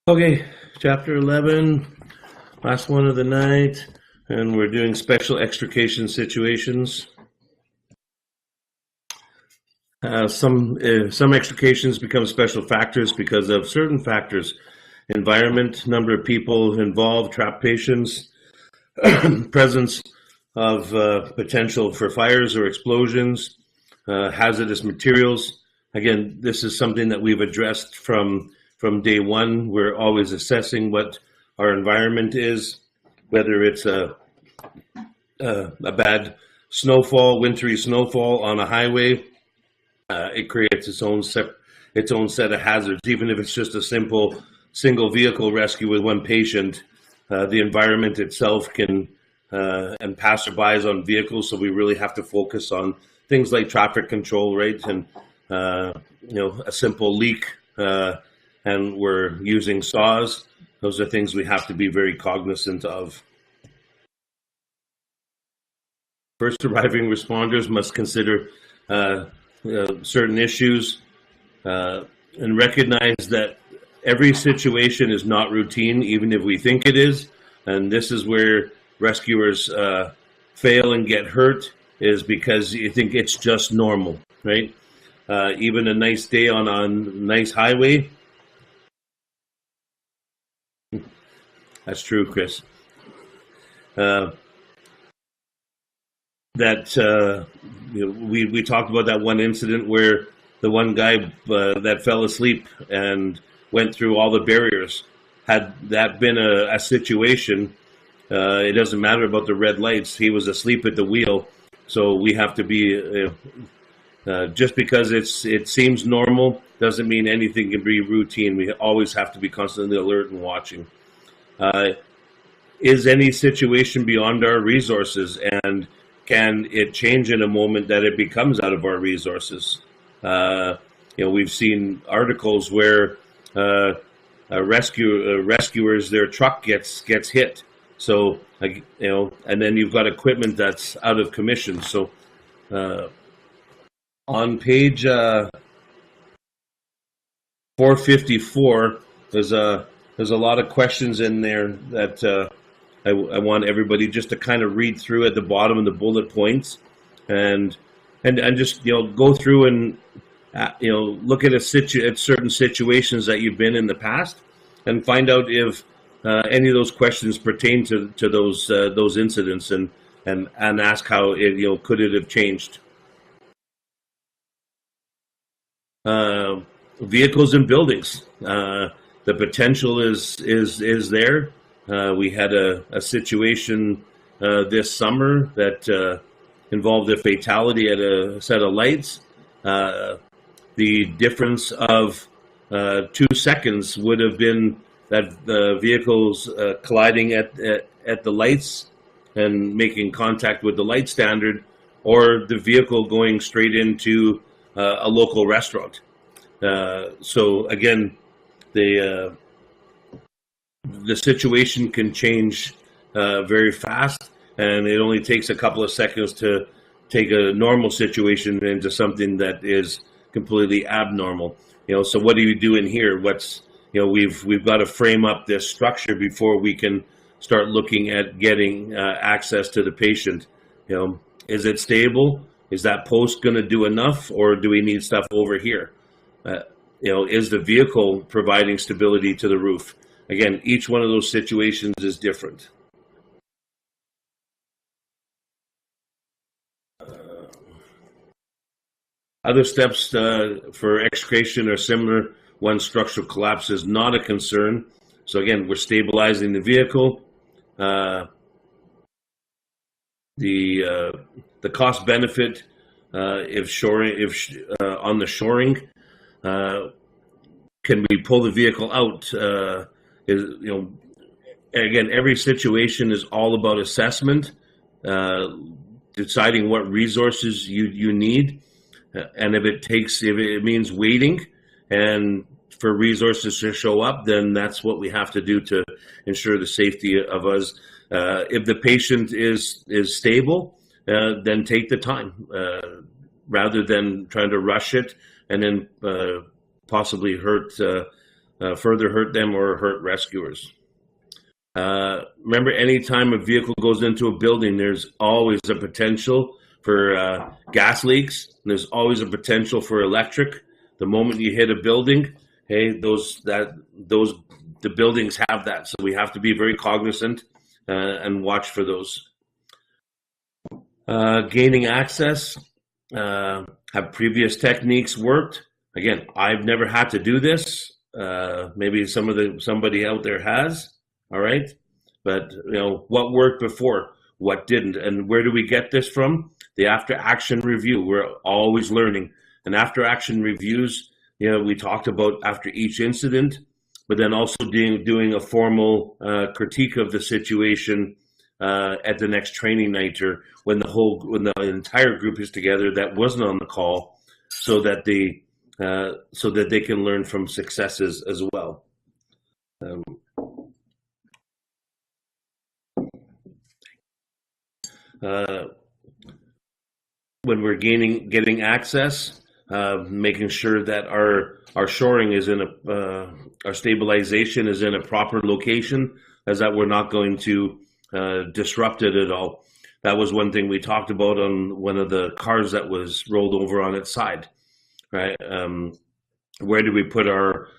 Okay, chapter 11, last one of the night, and we're doing special extrication situations. Some extrications become special factors because of certain factors: environment, number of people involved, trapped patients, presence of potential for fires or explosions, hazardous materials. Again, this is something that we've addressed from day one. We're always assessing what our environment is, whether it's a bad snowfall, wintry snowfall on a highway. It creates its own set of hazards. Even if it's just a simple single vehicle rescue with one patient, the environment itself can and passerbys on vehicles. So we really have to focus on things like traffic control, right? And a simple leak. And we're using saws. Those are things we have to be very cognizant of. First arriving responders must consider certain issues and recognize that every situation is not routine, even if we think it is. And this is where rescuers fail and get hurt, is because you think it's just normal, right? Even a nice day on a nice highway. That's true, Chris. We talked about that one incident where the one guy that fell asleep and went through all the barriers. Had that been a situation, it doesn't matter about the red lights. He was asleep at the wheel. So we have to be, just because it seems normal doesn't mean anything can be routine. We always have to be constantly alert and watching. Is any situation beyond our resources, and can it change in a moment that it becomes out of our resources? We've seen articles where rescuers, their truck gets hit. So and then you've got equipment that's out of commission. So on page 454, there's a lot of questions in there that I want everybody just to kind of read through at the bottom of the bullet points, and just go through and look at certain situations that you've been in the past, and find out if any of those questions pertain to those incidents, and ask how it could it have changed. Vehicles and buildings. The potential is there. We had a situation this summer that involved a fatality at a set of lights. The difference of 2 seconds would have been that the vehicles colliding at the lights and making contact with the light standard, or the vehicle going straight into a local restaurant. So again, the situation can change very fast, and it only takes a couple of seconds to take a normal situation into something that is completely abnormal. So what do you do in here? We've got to frame up this structure before we can start looking at getting access to the patient. Is it stable? Is that post going to do enough, or do we need stuff over here? Is the vehicle providing stability to the roof? Again, each one of those situations is different. Other steps for extrication are similar. When structural collapse is not a concern. So again, we're stabilizing the vehicle. The cost benefit on the shoring. Can we pull the vehicle out? Again, every situation is all about assessment, deciding what resources you need, and if it means waiting and for resources to show up, then that's what we have to do to ensure the safety of us. If the patient is stable, then take the time rather than trying to rush it and then possibly hurt further hurt them or hurt rescuers. Remember, anytime a vehicle goes into a building, there's always a potential for gas leaks. And there's always a potential for electric. The moment you hit a building, hey, the buildings have that. So we have to be very cognizant and watch for those. Gaining access. Have previous techniques worked? Again, I've never had to do this. Maybe somebody out there has. All right, but what worked before, what didn't, and where do we get this from? The after-action review. We're always learning, and after-action reviews. We talked about after each incident, but then also doing a formal critique of the situation at the next training night, or when the entire group is together that wasn't on the call, so that they can learn from successes as well. When we're getting access, making sure that our shoring is our stabilization is in a proper location, as that we're not going to disrupt it at all. That was one thing we talked about on one of the cars that was rolled over on its side, right? Where do we put our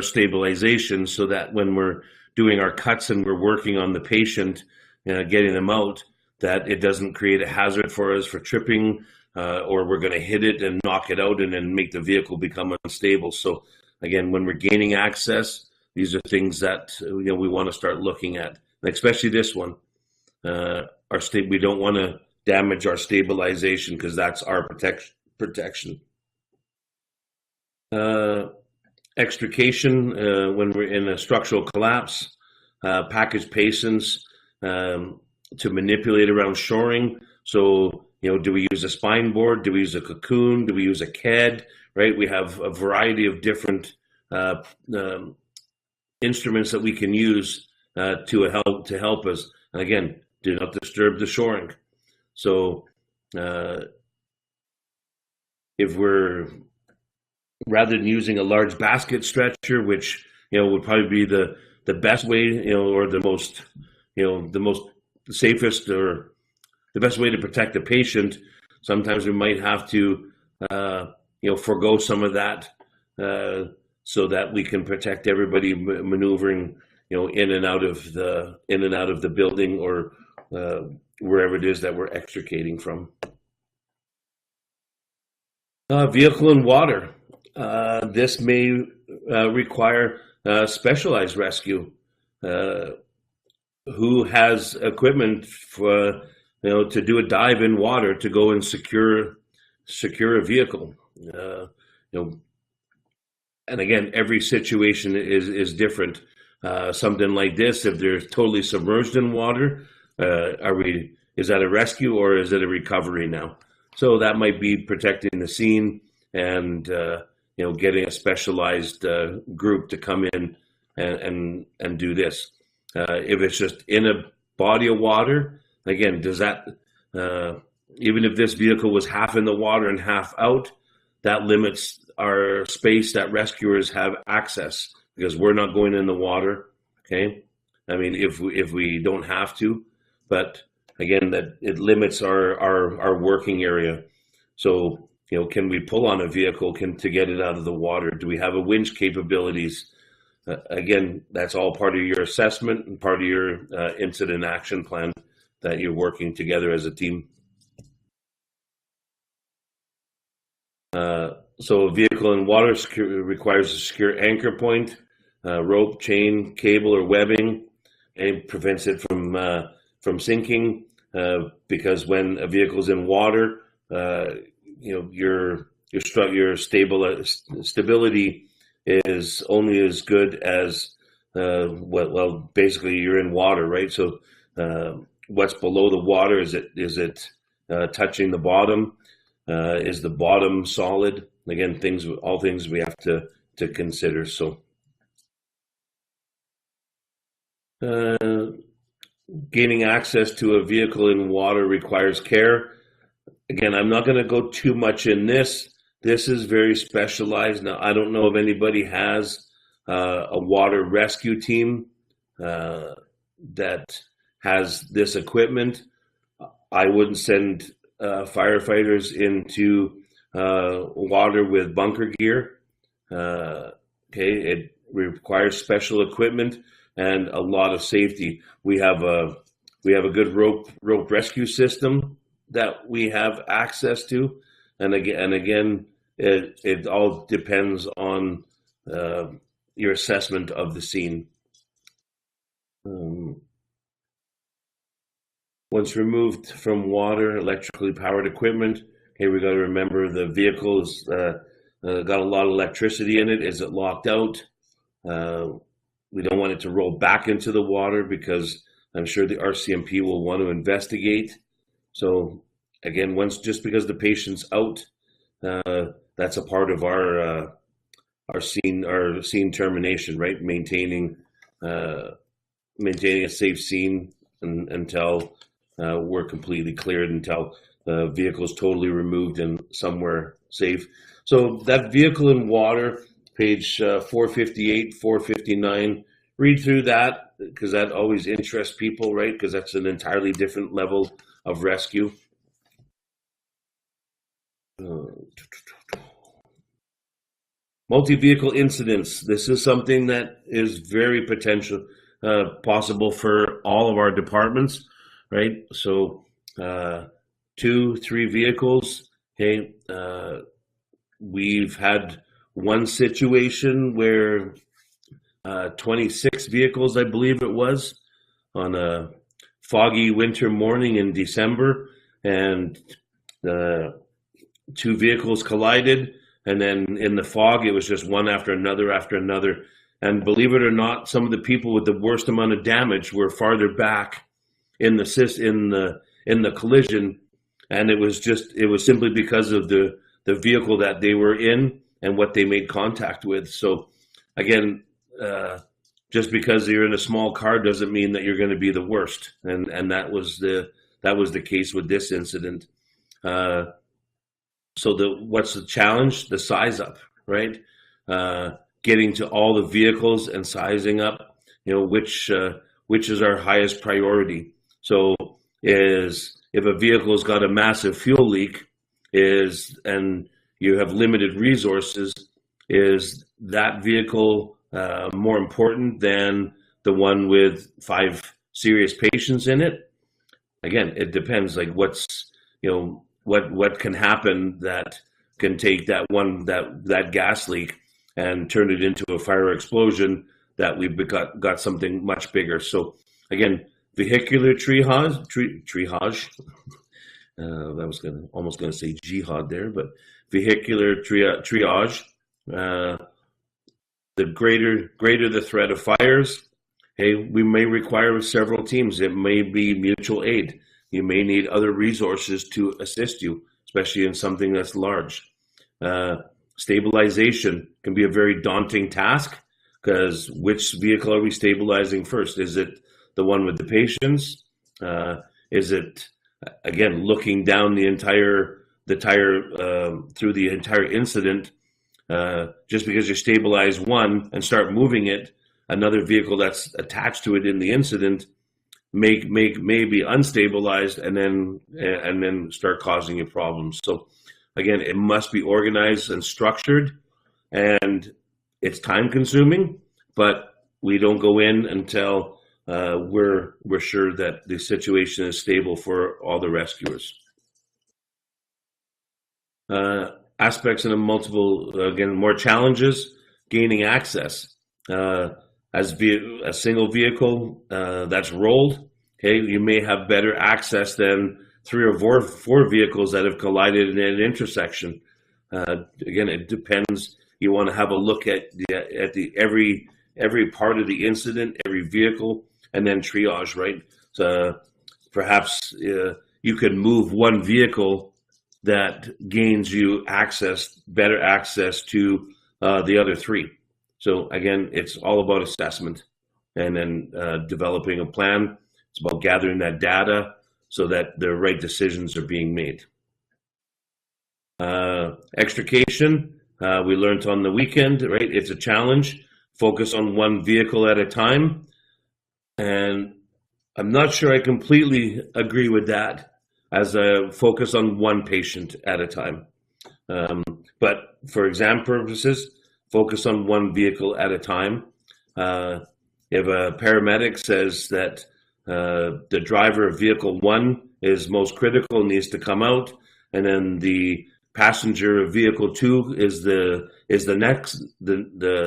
stabilization so that when we're doing our cuts and we're working on the patient, getting them out, that it doesn't create a hazard for us for tripping, or we're going to hit it and knock it out and then make the vehicle become unstable. So again, when we're gaining access, these are things that we want to start looking at, and especially this one. We don't want to damage our stabilization, because that's our protection. Extrication, when we're in a structural collapse, package patients to manipulate around shoring. So, do we use a spine board? Do we use a cocoon? Do we use a KED? Right? We have a variety of different instruments that we can use to help us. And again, do not disturb the shoring. So, if we're, rather than using a large basket stretcher, which would probably be the best way, or the most safest or the best way to protect the patient, sometimes we might have to forego some of that, so that we can protect everybody maneuvering in and out of the building, or wherever it is that we're extricating from. Vehicle and water. This may require specialized rescue. Who has equipment for to do a dive in water to go and secure a vehicle? And again, every situation is different. Something like this, if they're totally submerged in water, is that a rescue or is it a recovery now? So that might be protecting the scene and getting a specialized group to come in and do this. If it's just in a body of water, again, does that, even if this vehicle was half in the water and half out, that limits our space that rescuers have access, because we're not going in the water, okay? I mean, if we don't have to, but again, that it limits our working area. So, can we pull on a vehicle to get it out of the water? Do we have a winch capabilities? Again, that's all part of your assessment and part of your incident action plan that you're working together as a team. So a vehicle in water requires a secure anchor point, rope, chain, cable, or webbing, and it prevents it from sinking, because when a vehicle is in water, your stability is only as good as basically you're in water, right? So what's below the water, is it touching the bottom? Is the bottom solid? Again, all things we have to consider. So gaining access to a vehicle in water requires care. Again, I'm not going to go too much in this. This is very specialized. Now, I don't know if anybody has a water rescue team that has this equipment. I wouldn't send firefighters into water with bunker gear. It requires special equipment and a lot of safety. We have a good rope rescue system that we have access to, and again, it all depends on your assessment of the scene. Once removed from water, electrically powered equipment, okay, we got to remember the vehicle's got a lot of electricity in it. Is it locked out? We don't want it to roll back into the water because I'm sure the RCMP will want to investigate. So again, just because the patient's out, that's a part of our scene termination, right? Maintaining a safe scene until we're completely cleared, until the vehicle is totally removed and somewhere safe. So that vehicle in water, page 458, 459, read through that because that always interests people, right? Because that's an entirely different level of rescue. Multi-vehicle incidents. This is something that is very possible for all of our departments, right? So 2-3 vehicles. Okay, we've had one situation where 26 vehicles, I believe it was, on a foggy winter morning in December, and 2 vehicles collided, and then in the fog, it was just one after another after another. And believe it or not, some of the people with the worst amount of damage were farther back in the collision, and it was simply because of the vehicle that they were in and what they made contact with. So again, just because you're in a small car doesn't mean that you're going to be the worst, and that was the case with this incident. So what's the challenge? The size up, right? Getting to all the vehicles and sizing up, which is our highest priority. So if a vehicle's got a massive fuel leak and you have limited resources, is that vehicle more important than the one with 5 serious patients in it? Again, it depends. Like what can happen that can take that gas leak and turn it into a fire explosion that we've got something much bigger. So again, vehicular triage. I was almost gonna say jihad there, but vehicular triage. The greater the threat of fires, hey, we may require several teams. It may be mutual aid. You may need other resources to assist you, especially in something that's large. Stabilization can be a very daunting task because which vehicle are we stabilizing first? Is it the one with the patients? Is it, again, looking down the entire through the entire incident? Just because you stabilize one and start moving it, another vehicle that's attached to it in the incident may be unstabilized and then start causing you problems. So again, it must be organized and structured, and it's time consuming, but we don't go in until we're sure that the situation is stable for all the rescuers. Aspects and more challenges, gaining access. As a single vehicle that's rolled, okay, you may have better access than 3 or 4 vehicles that have collided in an intersection. Again, it depends. You want to have a look at every part of the incident, every vehicle, and then triage, right? So perhaps you could move one vehicle that gains you better access to the other 3. So again, it's all about assessment and then developing a plan. It's about gathering that data so that the right decisions are being made. Extrication, we learned on the weekend, right? It's a challenge. focus on one vehicle at a time. And I'm not sure I completely agree with that as a focus on one patient at a time. But for exam purposes, focus on one vehicle at a time. If a paramedic says that the driver of vehicle 1 is most critical, needs to come out, and then the passenger of vehicle 2 is the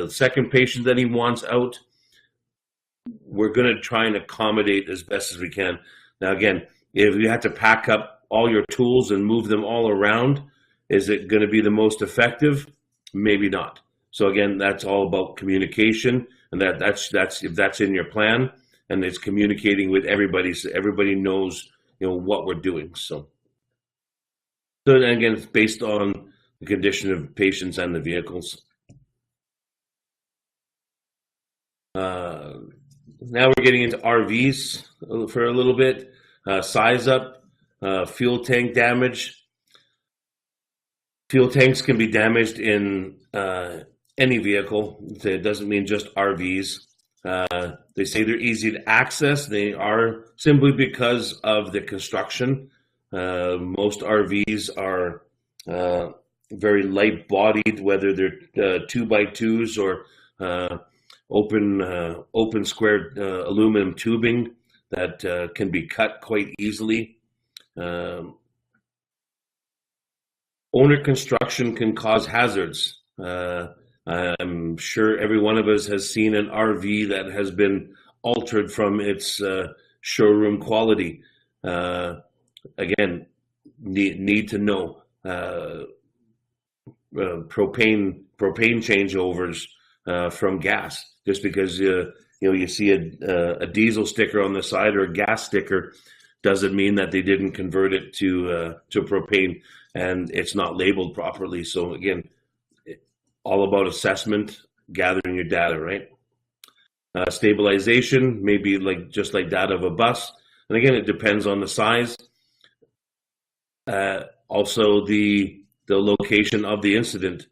second patient that he wants out, we're going to try and accommodate as best as we can. Now, again, if you have to pack up all your tools and move them all around, is it going to be the most effective? Maybe not. So again, that's all about communication, and that's if that's in your plan, and it's communicating with everybody so everybody knows what we're doing. So again, it's based on the condition of patients and the vehicles. Now we're getting into RVs for a little bit. Size up, fuel tank damage. Fuel tanks can be damaged in any vehicle. It doesn't mean just RVs. They say they're easy to access. They are simply because of the construction. Most RVs are very light-bodied, whether they're 2x2s or open square aluminum tubing that can be cut quite easily. Owner construction can cause hazards. I'm sure every one of us has seen an RV that has been altered from its showroom quality. Again, need to know propane changeovers from gas. Just because you see a diesel sticker on the side or a gas sticker doesn't mean that they didn't convert it to propane and it's not labeled properly. So again, all about assessment, gathering your data, right? Stabilization, maybe just like that of a bus. And again, it depends on the size. Also the location of the incident.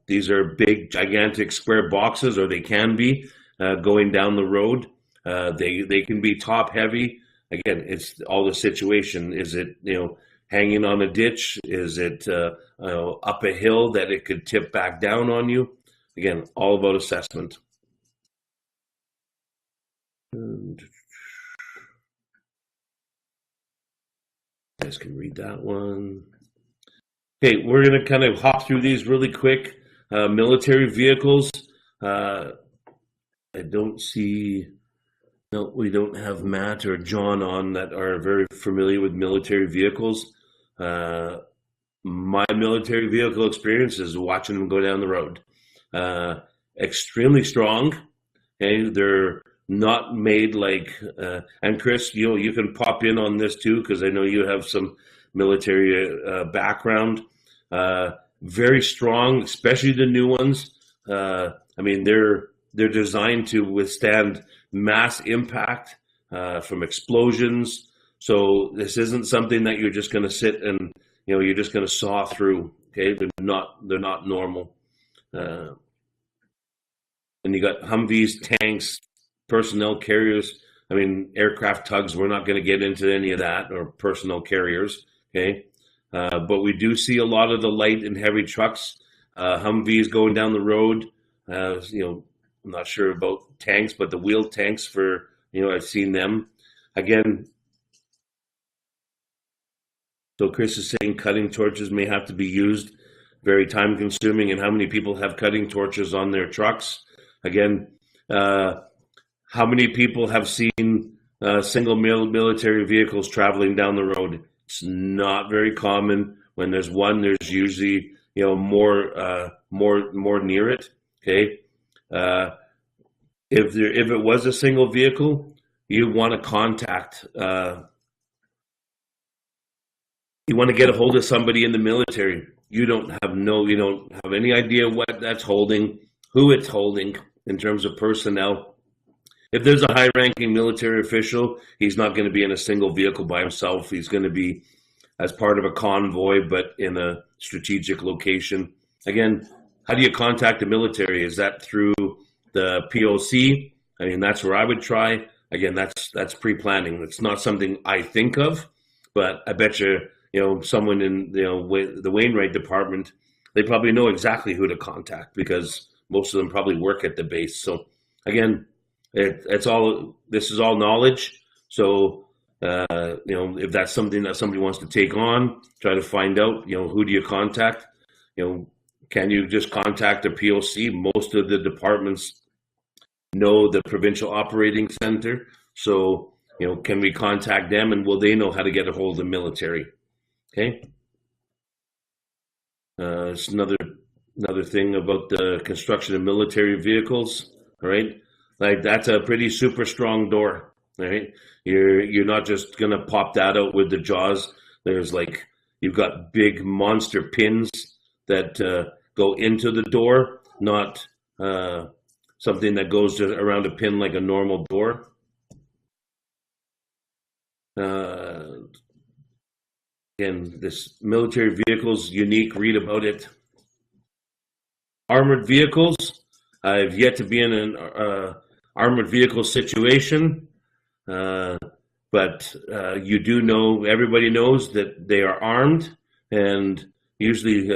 These are big, gigantic square boxes, or they can be, going down the road. They can be top heavy. Again, it's all the situation. Is it, hanging on a ditch? Is it up a hill that it could tip back down on you? Again, all about assessment. And you guys can read that one. Okay, we're going to kind of hop through these really quick. Military vehicles. I don't see, no, we don't have Matt or John on that are very familiar with military vehicles. My military vehicle experience is watching them go down the road. Extremely strong. Okay, they're not made like, and Chris, you can pop in on this too, because I know you have some military background. Very strong, especially the new ones. I mean, they're designed to withstand mass impact from explosions. So this isn't something that you're just going to sit and you're just going to saw through. Okay, they're not normal. And you got Humvees, tanks, personnel carriers. I mean, aircraft tugs. We're not going to get into any of that, or personnel carriers. Okay. But we do see a lot of the light and heavy trucks, Humvees going down the road. I'm not sure about tanks, but the wheeled tanks for, I've seen them. Again, so Chris is saying cutting torches may have to be used, very time consuming. And how many people have cutting torches on their trucks? Again, how many people have seen single military vehicles traveling down the road? It's not very common. When there's one, there's usually more near it. Okay, if it was a single vehicle, you want to contact. You want to get a hold of somebody in the military. You don't have any idea what that's holding, who it's holding in terms of personnel. If there's a high-ranking military official, he's not going to be in a single vehicle by himself. He's going to be as part of a convoy, but in a strategic location. Again, how do you contact the military? Is that through the POC, I mean, that's where I would try. Again, that's pre-planning. It's not something I think of, but I bet you, someone in the Wainwright department, they probably know exactly who to contact because most of them probably work at the base. So again, this is all knowledge. So if that's something that somebody wants to take on, try to find out, who do you contact? Can you just contact a POC? Most of the departments know the provincial operating center. So, can we contact them and will they know how to get a hold of the military? Okay. It's another thing about the construction of military vehicles. All right. Like that's a pretty super strong door. All right. You're not just going to pop that out with the jaws. There's you've got big monster pins that go into the door, not something that goes around a pin like a normal door. Again, this military vehicles, unique, read about it. Armored vehicles, I've yet to be in an armored vehicle situation, but you do know, everybody knows that they are armed, and usually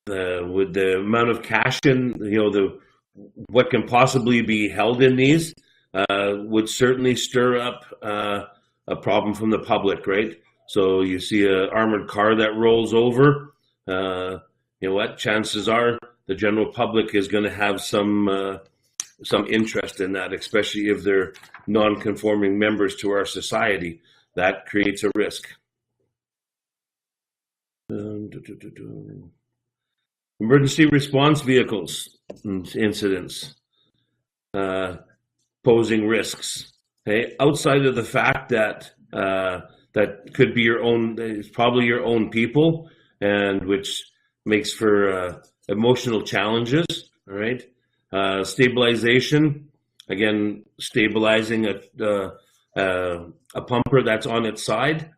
with the amount of cash in, what can possibly be held in these would certainly stir up a problem from the public, right? So you see an armored car that rolls over, chances are the general public is going to have some interest in that, especially if they're non-conforming members to our society. That creates a risk. Emergency response vehicles incidents posing risks. Okay, outside of the fact that that could be your own, it's probably your own people, and which makes for emotional challenges. All right, stabilization. Again, stabilizing a pumper that's on its side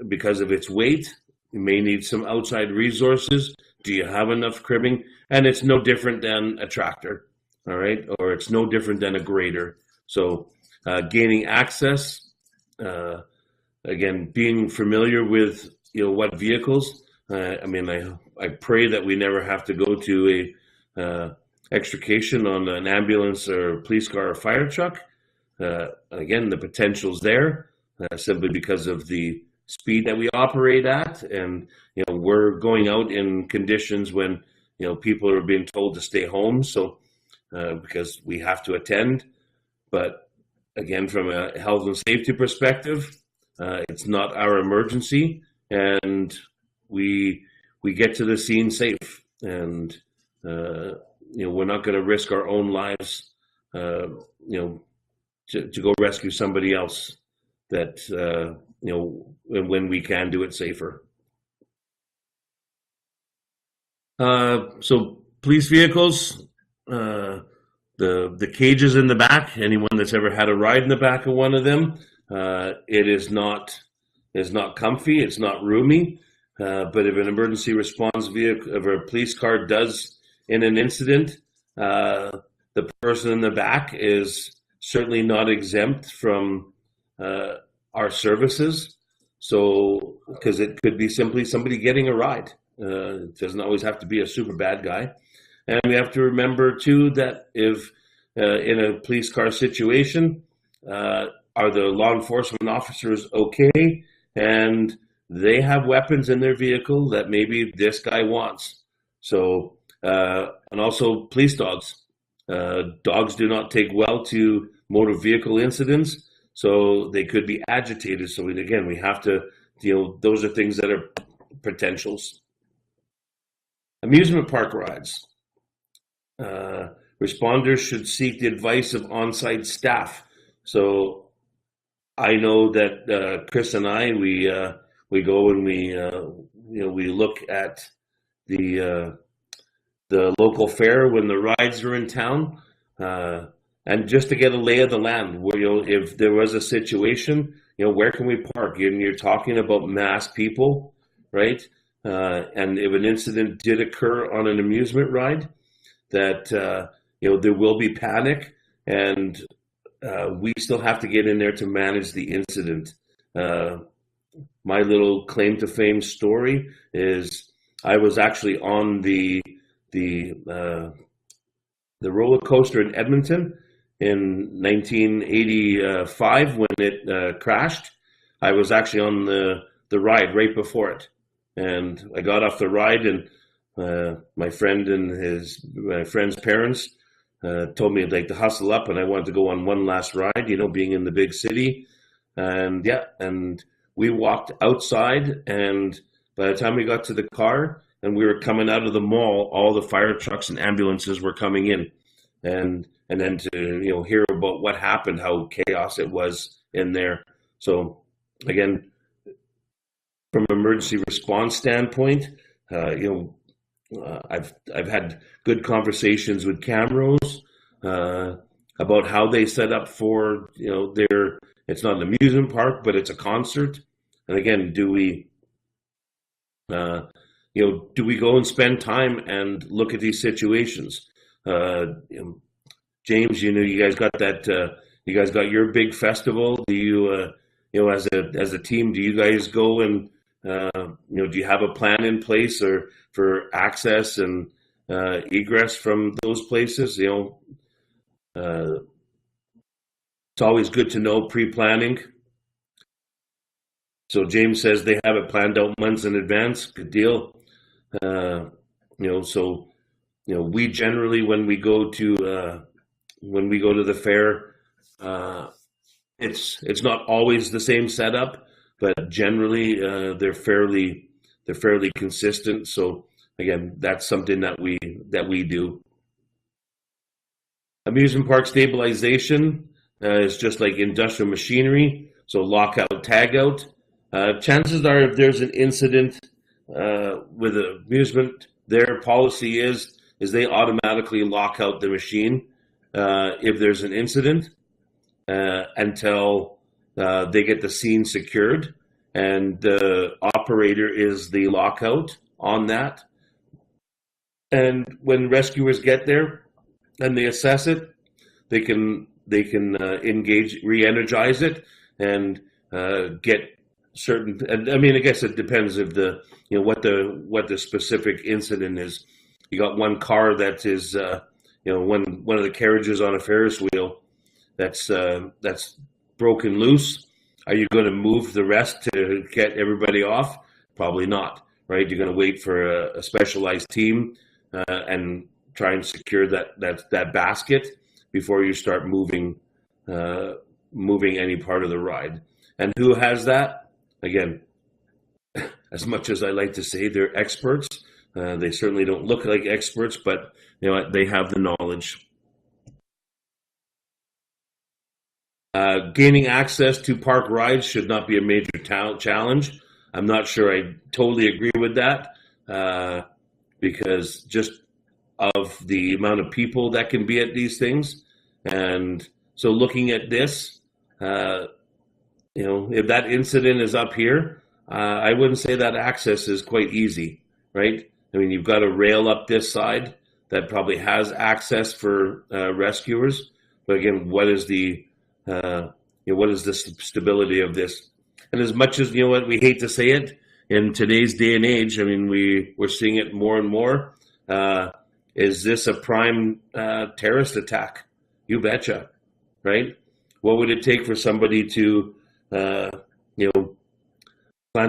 because of its weight. You may need some outside resources. Do you have enough cribbing? And it's no different than a tractor, all right? Or it's no different than a grader. So gaining access, again, being familiar with what vehicles. I pray that we never have to go to a extrication on an ambulance or a police car or fire truck. Again, the potential's there simply because of the speed that we operate at, and we're going out in conditions when people are being told to stay home, so because we have to attend. But again, from a health and safety perspective, it's not our emergency, and we get to the scene safe, and we're not going to risk our own lives to go rescue somebody else that when we can do it safer. So police vehicles, the cages in the back, anyone that's ever had a ride in the back of one of them, it is not comfy, it's not roomy, but if an emergency response vehicle, if a police car does in an incident, the person in the back is certainly not exempt from our services. So, because it could be simply somebody getting a ride. It doesn't always have to be a super bad guy. And we have to remember too that if in a police car situation, are the law enforcement officers okay? And they have weapons in their vehicle that maybe this guy wants. So, and also police dogs. Dogs do not take well to motor vehicle incidents, so they could be agitated. So again, we have to, those are things that are potentials. Amusement park rides. Responders should seek the advice of on-site staff. So I know that Chris and I, we go and we look at the local fair when the rides are in town, and just to get a lay of the land, where if there was a situation, where can we park? And you're talking about mass people, right? And if an incident did occur on an amusement ride, that there will be panic, and we still have to get in there to manage the incident. My little claim to fame story is I was actually on the roller coaster in Edmonton in 1985 when it crashed. I was actually on the ride right before it, and I got off the ride, and my friend and my friend's parents told me like to hustle up, and I wanted to go on one last ride. Being in the big city, and we walked outside, and by the time we got to the car and we were coming out of the mall, all the fire trucks and ambulances were coming in, and then to hear about what happened, how chaos it was in there. So again, from an emergency response standpoint, I've had good conversations with Camrose about how they set up for it's not an amusement park, but it's a concert. And again, do we go and spend time and look at these situations? James, you guys got that. You guys got your big festival. Do you, as a team, do you guys go and do you have a plan in place or for access and egress from those places? It's always good to know pre-planning. So James says they have it planned out months in advance. Good deal. We generally, when we go to the fair, it's not always the same setup, but generally they're fairly consistent. So again, that's something that we do. Amusement park stabilization is just like industrial machinery. So lockout, tag out. Chances are, if there's an incident with an amusement, their policy is they automatically lock out the machine if there's an incident until they get the scene secured, and the operator is the lockout on that. And when rescuers get there and they assess it, they can engage, re-energize it, and get certain. And I mean, I guess it depends if what the specific incident is. You got one car that is one of the carriages on a Ferris wheel that's broken loose. Are you going to move the rest to get everybody off? Probably not, right? You're going to wait for a specialized team and try and secure that basket before you start moving any part of the ride. And who has that? Again, as much as I like to say they're experts, they certainly don't look like experts, but they have the knowledge. Gaining access to park rides should not be a major challenge. I'm not sure I totally agree with that because just of the amount of people that can be at these things. And so looking at this, if that incident is up here, I wouldn't say that access is quite easy, right? I mean, you've got a rail up this side that probably has access for rescuers, but again, what is the stability of this? And as much as we hate to say it, in today's day and age, I mean, we're seeing it more and more. Is this a prime terrorist attack? You betcha, right? What would it take for somebody to plant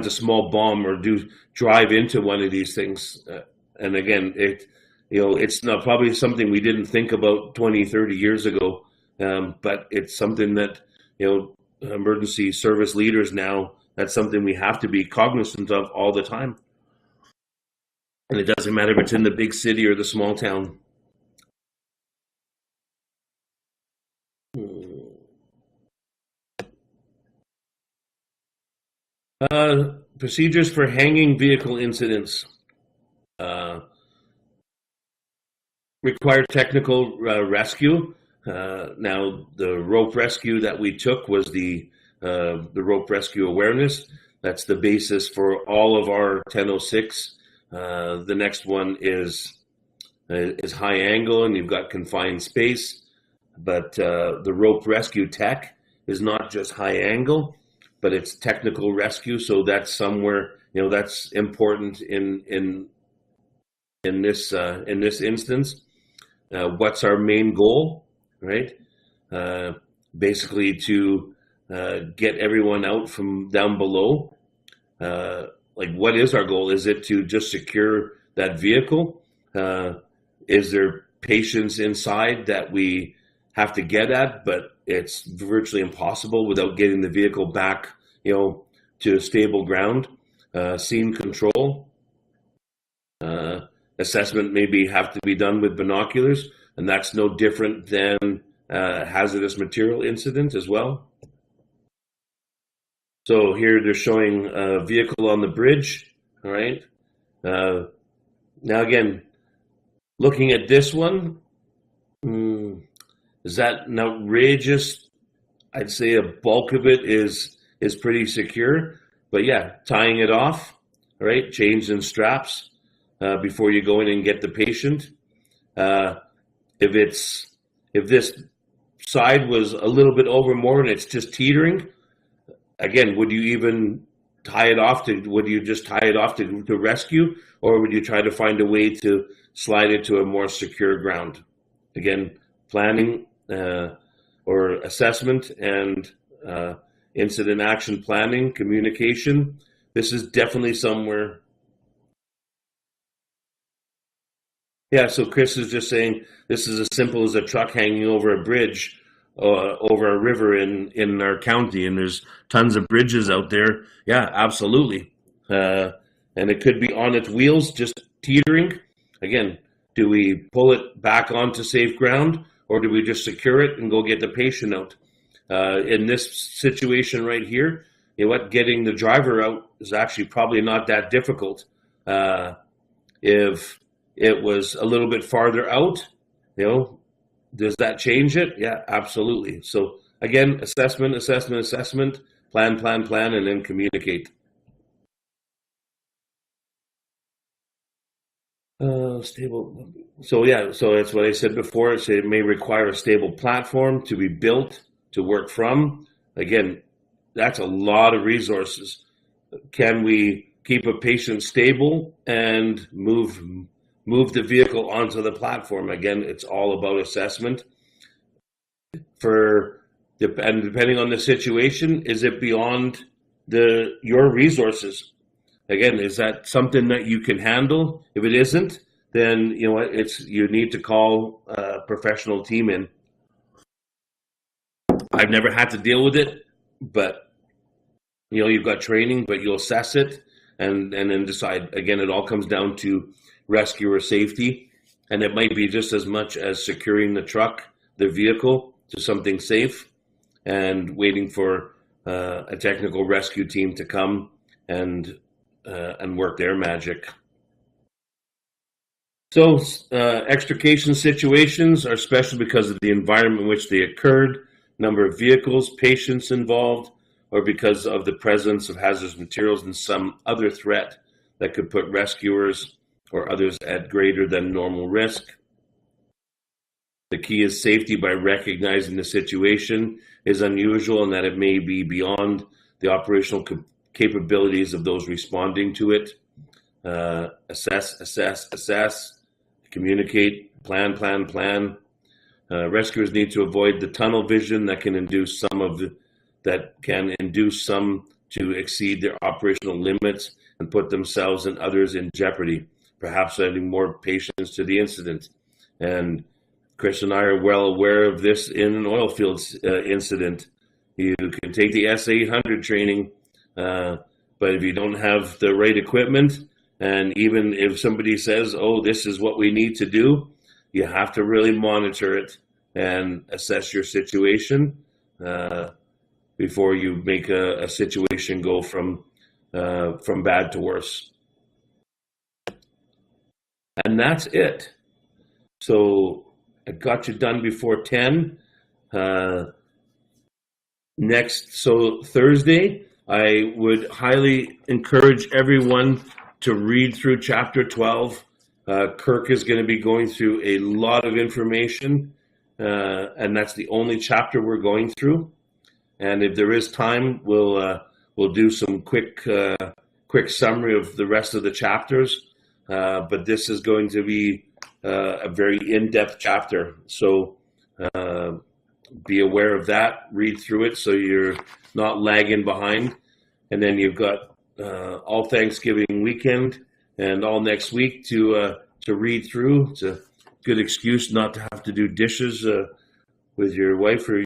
a small bomb or drive into one of these things? And again, it's not probably something we didn't think about 20, 30 years ago, but it's something that, emergency service leaders now, that's something we have to be cognizant of all the time. And it doesn't matter if it's in the big city or the small town. Procedures for hanging vehicle incidents require technical rescue. Now, the rope rescue that we took was the rope rescue awareness. That's the basis for all of our 1006. The next one is is high angle and you've got confined space, but the rope rescue tech is not just high angle, but it's technical rescue. So that's somewhere, that's important in this instance. What's our main goal, right? Basically to get everyone out from down below. Like, what is our goal? Is it to just secure that vehicle? Is there patients inside that we have to get at, but it's virtually impossible without getting the vehicle back, to stable ground? Scene control. Assessment maybe have to be done with binoculars, and that's no different than hazardous material incident as well. So here they're showing a vehicle on the bridge, all right? Now again, looking at this one, is that an outrageous? I'd say a bulk of it is pretty secure, but yeah, tying it off, all right? Changing straps before you go in and get the patient. If this side was a little bit over more and it's just teetering, again, would you even tie it off would you just tie it off to rescue, or would you try to find a way to slide it to a more secure ground? Again, planning or assessment and incident action planning, communication. This is definitely somewhere. Yeah, so Chris is just saying this is as simple as a truck hanging over a bridge, over a river in our county, and there's tons of bridges out there. Yeah, absolutely. And it could be on its wheels, just teetering. Again, do we pull it back onto safe ground, or do we just secure it and go get the patient out? In this situation right here, getting the driver out is actually probably not that difficult. If it was a little bit farther out, does that change it? Yeah, absolutely. So again, assessment, plan, and then communicate. Stable. So yeah, so that's what I said before. So it may require a stable platform to be built to work from. Again, that's a lot of resources. Can we keep a patient stable and move the vehicle onto the platform? Again, it's all about assessment. And depending on the situation, is it beyond your resources? Again, is that something that you can handle? If it isn't, then you need to call a professional team in. I've never had to deal with it, but you've got training, but you'll assess it and then decide. Again, it all comes down to rescuer safety, and it might be just as much as securing the vehicle to something safe and waiting for a technical rescue team to come and work their magic. So extrication situations are special because of the environment in which they occurred, number of vehicles, patients involved, or because of the presence of hazardous materials and some other threat that could put rescuers or others at greater than normal risk. The key is safety by recognizing the situation is unusual and that it may be beyond the operational capabilities of those responding to it. Assess, communicate, plan. Rescuers need to avoid the tunnel vision that can induce some to exceed their operational limits and put themselves and others in jeopardy, perhaps adding more patients to the incident. And Chris and I are well aware of this in an oil fields incident. You can take the S800 training, but if you don't have the right equipment, and even if somebody says, oh, this is what we need to do, you have to really monitor it and assess your situation before you make a situation go from bad to worse. And that's it. So I got you done before 10. So Thursday, I would highly encourage everyone to read through chapter 12 Kirk is going to be going through a lot of information, and that's the only chapter we're going through. And if there is time, we'll do some quick summary of the rest of the chapters. But this is going to be a very in-depth chapter. So be aware of that. Read through it so you're not lagging behind. And then you've got all Thanksgiving weekend and all next week to read through. It's a good excuse not to have to do dishes with your wife or